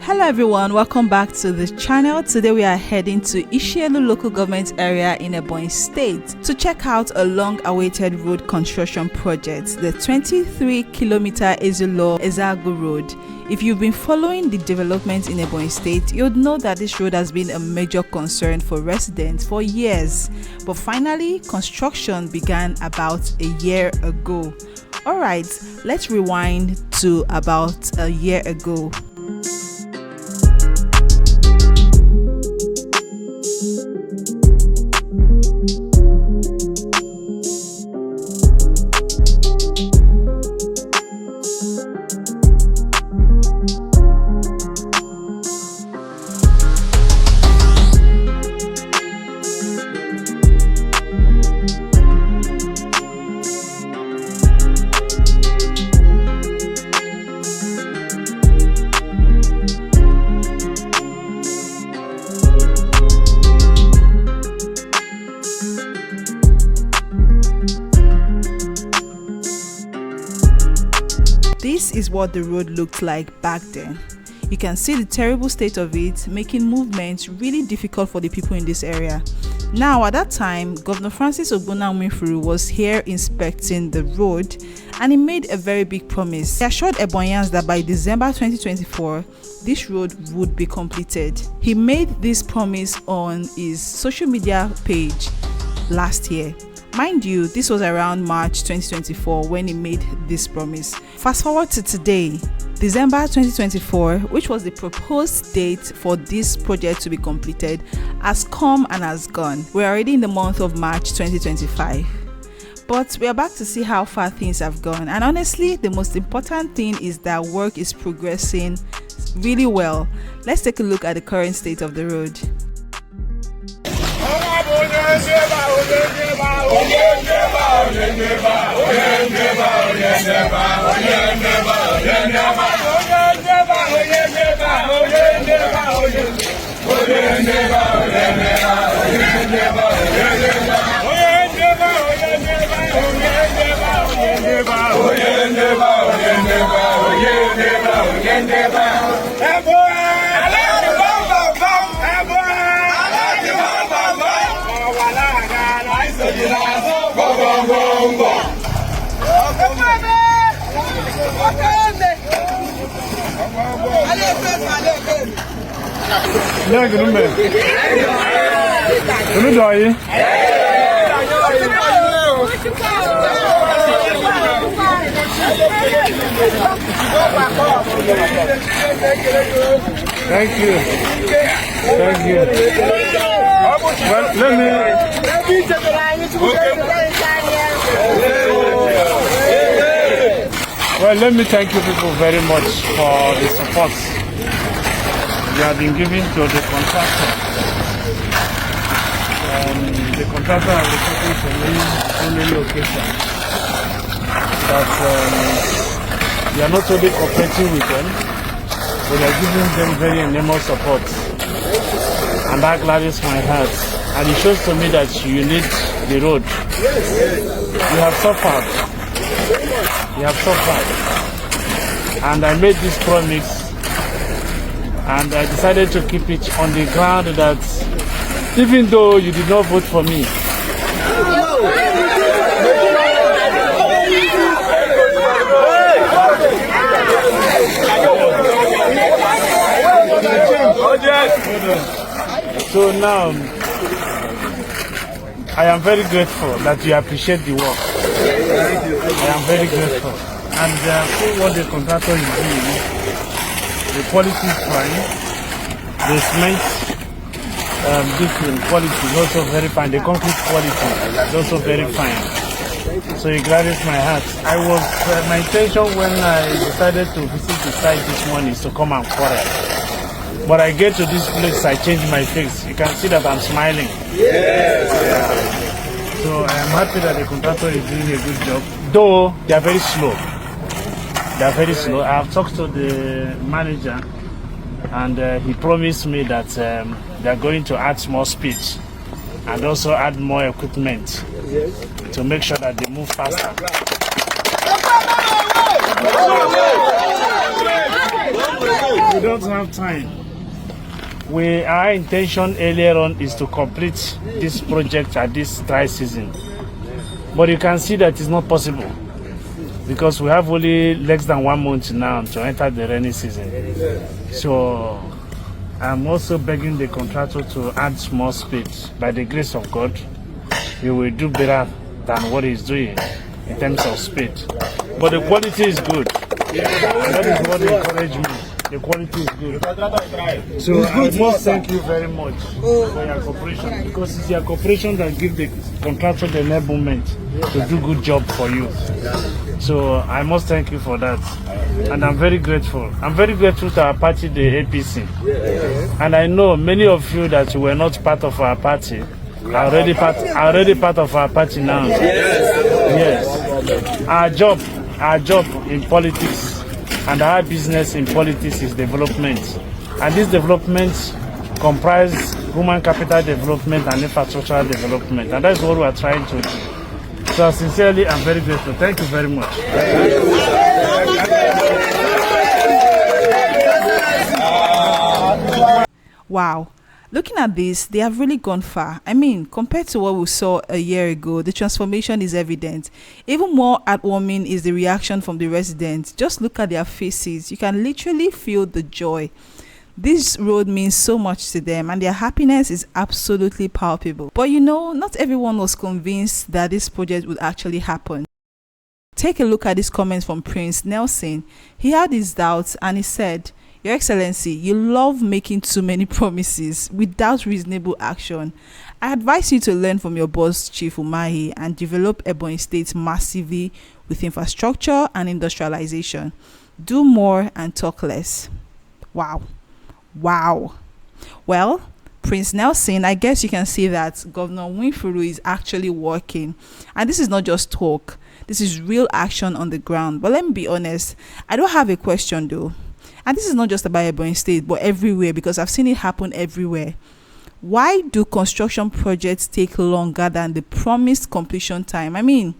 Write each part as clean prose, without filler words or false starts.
Hello everyone, welcome back to the channel. Today we are heading to Ishielu local government area in Ebonyi state to check out a long-awaited road construction project, the 23-kilometer Ezulo-Ezagu road. If you've been following the developments in Ebonyi state, you'd know that this road has been a major concern for residents for years, but finally construction began about a year ago. Alright, let's rewind to about a year ago. This is what the road looked like back then. You can see the terrible state of it, making movements really difficult for the people in this area. Now, at that time, Governor Francis Nwifuru was here inspecting the road, and he made a very big promise. He assured Ebonyans that by December 2024, this road would be completed. He made this promise on his social media page last year. Mind you, this was around March 2024 when he made this promise. Fast forward to today, December 2024, which was the proposed date for this project to be completed, has come and has gone. We're already in the month of March 2025. But we are back to see how far things have gone. And honestly, the most important thing is that work is progressing really well. Let's take a look at the current state of the road. Thank you. Thank you. Well, let me thank you people very much for the support you have been giving to the contractor. The contractor has been talking to me on many occasions that we are not only cooperating with them, but we are giving them very enormous support, and that gladdens my heart. And it shows to me that you need the road. You have suffered. You have suffered. And I made this promise, and I decided to keep it on the ground that even though you did not vote for me, so now I am very grateful that you appreciate the work. I am very grateful. And for what the contractor is doing, the quality is fine. The cement different quality is also very fine. The concrete quality is also very fine. So it gladdens my heart. My intention when I decided to visit the site this morning is to come and quarrel. But I get to this place, I change my face. You can see that I'm smiling. Yes. Yeah. So I am happy that the contractor is doing a good job. Though they are very slow. They are very slow. I have talked to the manager, and he promised me that they are going to add more speed and also add more equipment to make sure that they move faster. We don't have time. Our intention earlier on is to complete this project at this dry season. But you can see that it's not possible because we have only less than 1 month now to enter the rainy season. So I'm also begging the contractor to add more speed. By the grace of God, he will do better than what he's doing in terms of speed. But the quality is good. That is what encouraged me. The quality is good. So I must thank you very much for your cooperation, because it's your cooperation that gives the contractor the enablement to do good job for you. So I must thank you for that. And I'm very grateful. I'm very grateful to our party, the APC. And I know many of you that were not part of our party are already part of our party now. Yes. Our job in politics and our business in politics is development. And this development comprises human capital development and infrastructural development. And that's what we are trying to do. So sincerely, I'm very grateful. Thank you very much. Wow. Looking at this, they have really gone far. I mean, compared to what we saw a year ago, the transformation is evident. Even more heartwarming is the reaction from the residents. Just look at their faces. You can literally feel the joy. This road means so much to them and their happiness is absolutely palpable. But you know, not everyone was convinced that this project would actually happen. Take a look at these comments from Prince Nelson. He had his doubts and he said, "Your Excellency, you love making too many promises without reasonable action. I advise you to learn from your boss, Chief Umahi, and develop Ebonyi State massively with infrastructure and industrialization. Do more and talk less." Wow. Wow. Well, Prince Nelson, I guess you can see that Governor Nwifuru is actually working. And this is not just talk. This is real action on the ground. But let me be honest, I don't have a question though. And this is not just about Ebonyi State, but everywhere, because I've seen it happen everywhere. Why do construction projects take longer than the promised completion time? I mean,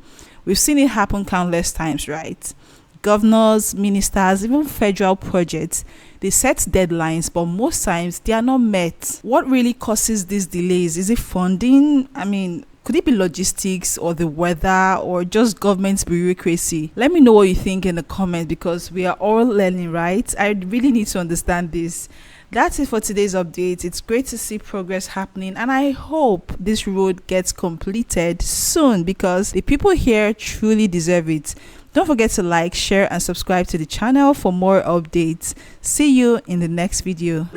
we've seen it happen countless times, right? Governors, ministers, even federal projects, they set deadlines, but most times they are not met. What really causes these delays? Is it funding? I mean, could it be logistics or the weather or just government's bureaucracy? Let me know what you think in the comments, because we are all learning, right? I really need to understand this. That's it for today's update. It's great to see progress happening, and I hope this road gets completed soon because the people here truly deserve it. Don't forget to like, share, and subscribe to the channel for more updates. See you in the next video.